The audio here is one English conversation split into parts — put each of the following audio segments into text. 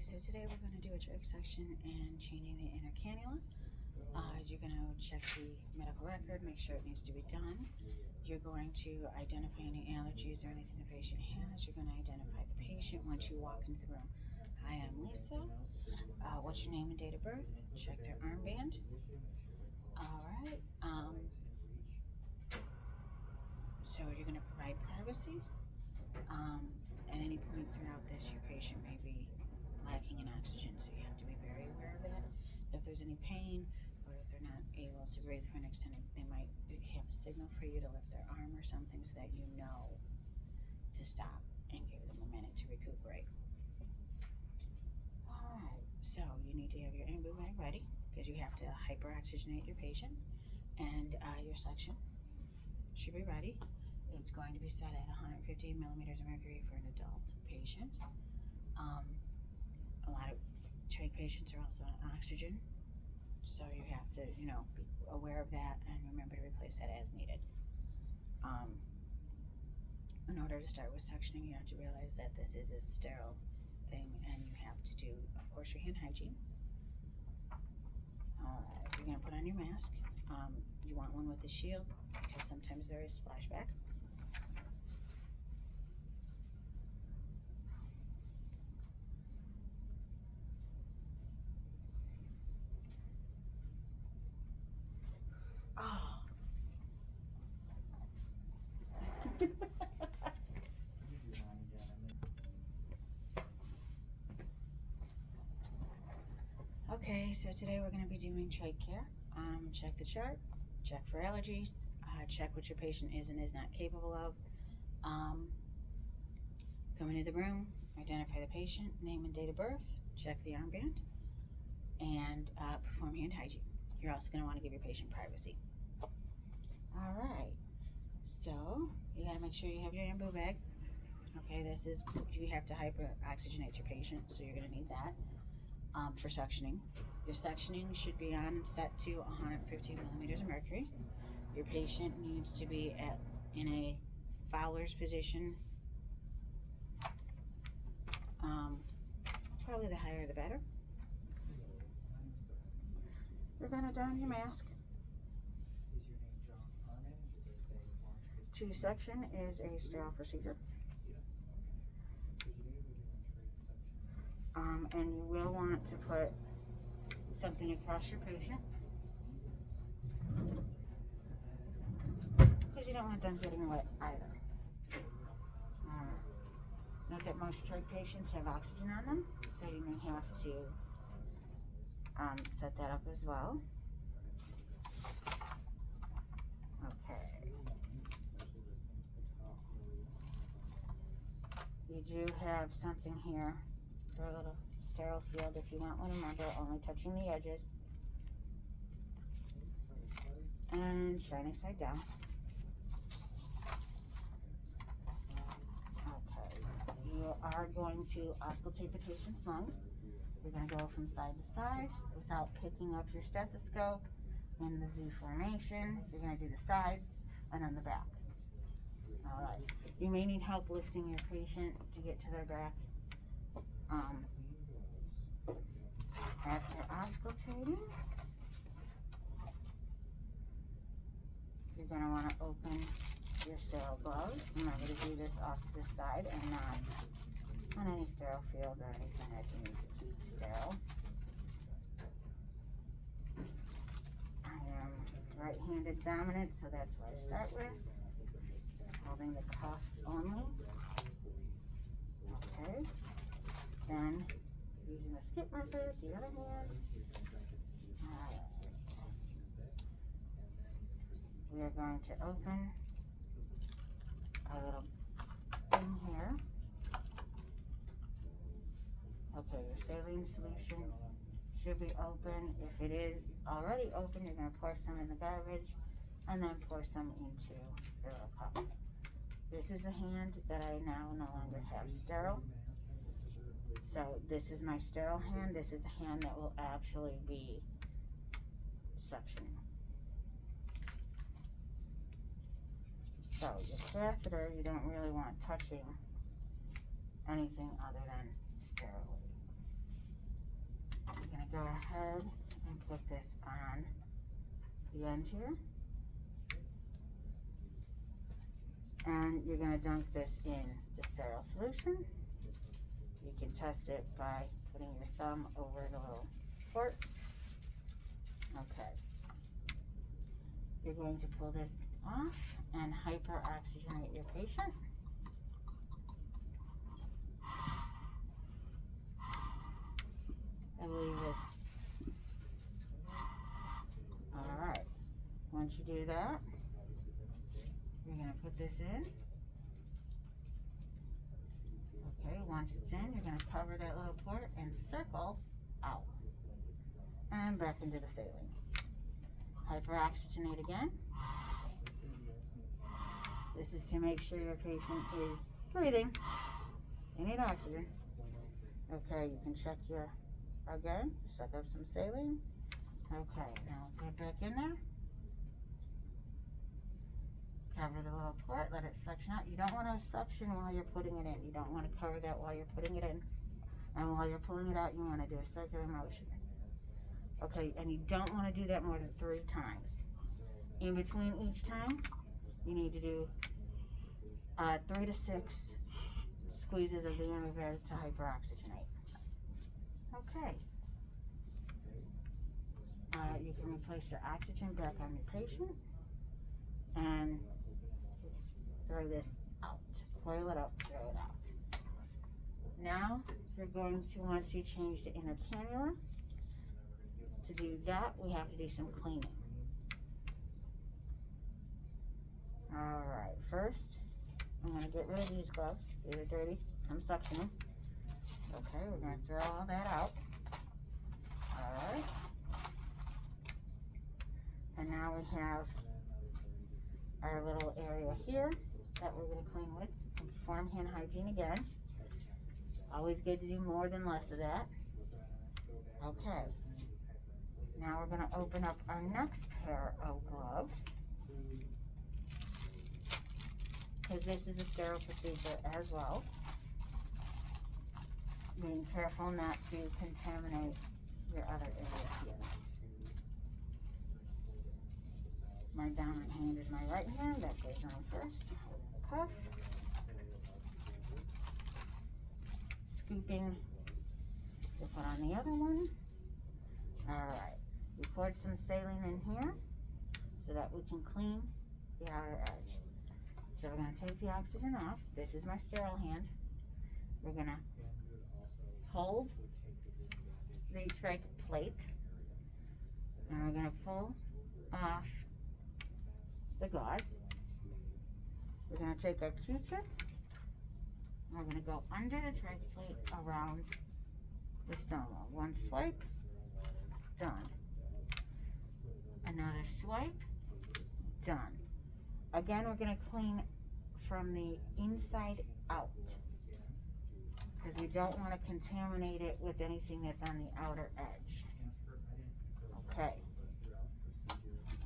so today we're going to do a trach section and changing the inner cannula. You're going to check the medical record, make sure it needs to be done. You're going to identify any allergies or anything the patient has. You're going to identify the patient once you walk into the room. Hi, I'm Lisa. What's your name and date of birth? Check their armband. Alright. So you're going to provide privacy. At any point throughout this, your patient may be lacking in oxygen, so you have to be very aware of that. If there's any pain, or if they're not able to breathe for an extended, they might have a signal for you to lift their arm or something so that you know to stop and give them a minute to recuperate. Alright, so you need to have your ambu bag ready because you have to hyperoxygenate your patient, and your suction should be ready. It's going to be set at 150 millimeters of mercury for an adult patient. A lot of trach patients are also on oxygen, so you have to, be aware of that and remember to replace that as needed. In order to start with suctioning, you have to realize that this is a sterile thing, and you have to do, of course, your hand hygiene. You're going to put on your mask. You want one with a shield because sometimes there is splashback. Oh. Okay, so today we're going to be doing trach care. Check the chart, check for allergies, check what your patient is and is not capable of. Come into the room, identify the patient, name and date of birth, check the armband, and perform hand hygiene. You're also going to want to give your patient privacy. Alright, so you got to make sure you have your ambu bag. Okay, you have to hyperoxygenate your patient, so you're going to need that for suctioning. Your suctioning should be on and set to 150 millimeters of mercury. Your patient needs to be in a Fowler's position. Probably the higher the better. You're going to don your mask. To suction is a sterile procedure. And you will want to put something across your patient because you don't want them getting wet either. Note that most trach patients have oxygen on them, so you may have to set that up as well. Okay. You do have something here for a little sterile field if you want one. Remember, only touching the edges. And shining side down. Okay. You are going to auscultate the patient's lungs. You're going to go from side to side without picking up your stethoscope in the Z formation. You're going to do the sides and then the back. Alright. You may need help lifting your patient to get to their back. After auscultating, you're going to want to open your sterile gloves. Remember to do this off to the side and not on any sterile field or anything that you need to keep sterile. I am right-handed dominant, so that's what I start with. Holding the cuff only. Okay. Then, using the skip method, the other hand. Alright. We are going to open a little thing here. Okay, your saline solution should be open. If it is already open, you're going to pour some in the garbage and then pour some into the little cup. This is the hand that I now no longer have sterile. So this is my sterile hand. This is the hand that will actually be suctioning. So your catheter, you don't really want touching anything other than sterility. You're going to go ahead and put this on the end here. And you're going to dunk this in the sterile solution. You can test it by putting your thumb over the little port. Okay. You're going to pull this off and hyperoxygenate your patient. I believe this. Alright. Once you do that, you're going to put this in. Okay, once it's in, you're going to cover that little port and circle out. And back into the saline. Hyperoxygenate again. This is to make sure your patient is breathing. They need oxygen. Okay, you can check your, again, suck up some saline. Okay, now put it back in there. Cover the little port, let it suction out. You don't want to suction while you're putting it in. You don't want to cover that while you're putting it in. And while you're pulling it out, you want to do a circular motion. Okay, and you don't want to do that more than 3 times. In between each time, you need to do 3 to 6 squeezes of the Amiver to hyperoxygenate. Okay. You can replace your oxygen back on your patient and throw this out. Coil it up, throw it out. Now, you're going to want to change the inner cannula. To do that, we have to do some cleaning. Alright, first, I'm going to get rid of these gloves. These are dirty from suctioning. Okay, we're going to throw all that out. Alright. And now we have our little area here that we're going to clean with. Perform hand hygiene again. Always good to do more than less of that. Okay. Now we're going to open up our next pair of gloves. Because this is a sterile procedure as well. Being careful not to contaminate your other areas here. My dominant hand is my right hand. That goes on first. Cuff. Scooping to put on the other one. Alright. We poured some saline in here so that we can clean the outer edge. So we're going to take the oxygen off. This is my sterile hand. We're going to hold the trach plate and we're going to pull off the gauze. We're going to take our Q-tip and we're going to go under the trach plate around the stoma. One swipe, done. Another swipe, done. Again, we're going to clean from the inside out because we don't want to contaminate it with anything that's on the outer edge. Okay.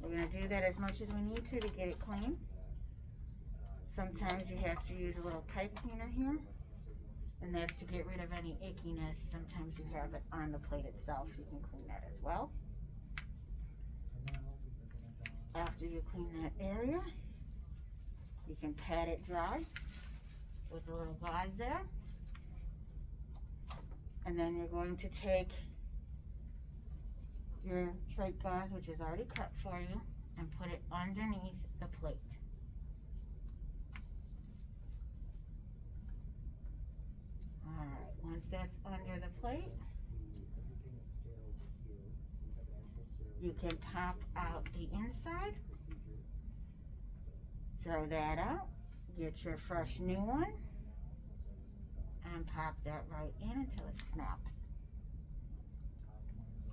We're going to do that as much as we need to get it clean. Sometimes you have to use a little pipe cleaner here, and that's to get rid of any ickiness. Sometimes you have it on the plate itself. You can clean that as well. After you clean that area, you can pat it dry with a little gauze there. And then you're going to take your trach gauze, which is already cut for you, and put it underneath the plate. Alright, once that's under the plate, you can pop out the inside, throw that out, get your fresh new one, and pop that right in until it snaps.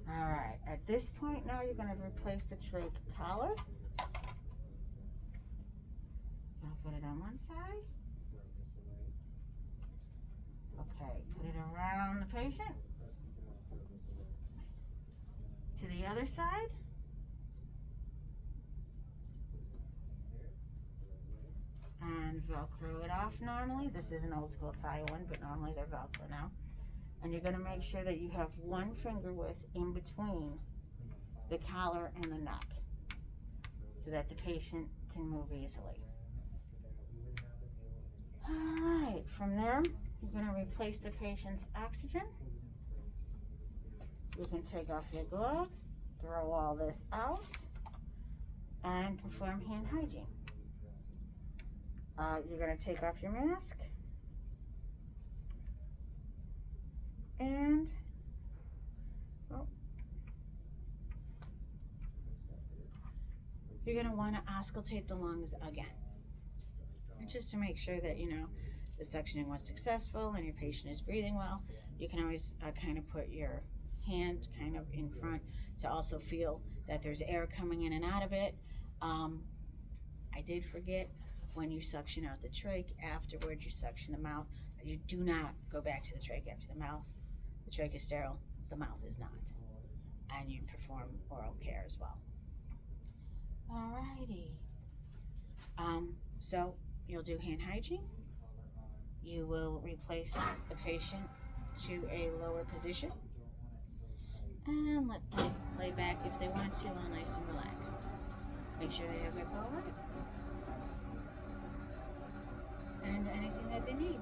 Alright, at this point now you're going to replace the trach collar. So I'll put it on one side. Okay, put it around the patient. To the other side. And Velcro it off normally. This is an old school tie one, but normally they're Velcro now. And you're going to make sure that you have 1 finger width in between the collar and the neck so that the patient can move easily. Alright, from there, you're going to replace the patient's oxygen. You can take off your gloves, throw all this out, and perform hand hygiene. You're going to take off your mask, and you're going to want to auscultate the lungs again, just to make sure that, you know, the suctioning was successful and your patient is breathing well. You can always kind of put your hand kind of in front to also feel that there's air coming in and out of it. I did forget, when you suction out the trach, afterwards you suction the mouth. You do not go back to the trach after the mouth. The trach is sterile, the mouth is not. And you perform oral care as well. Alrighty. So you'll do hand hygiene. You will replace the patient to a lower position. And let them lay back if they want to, all nice and relaxed. Make sure they have their collar and anything that they need.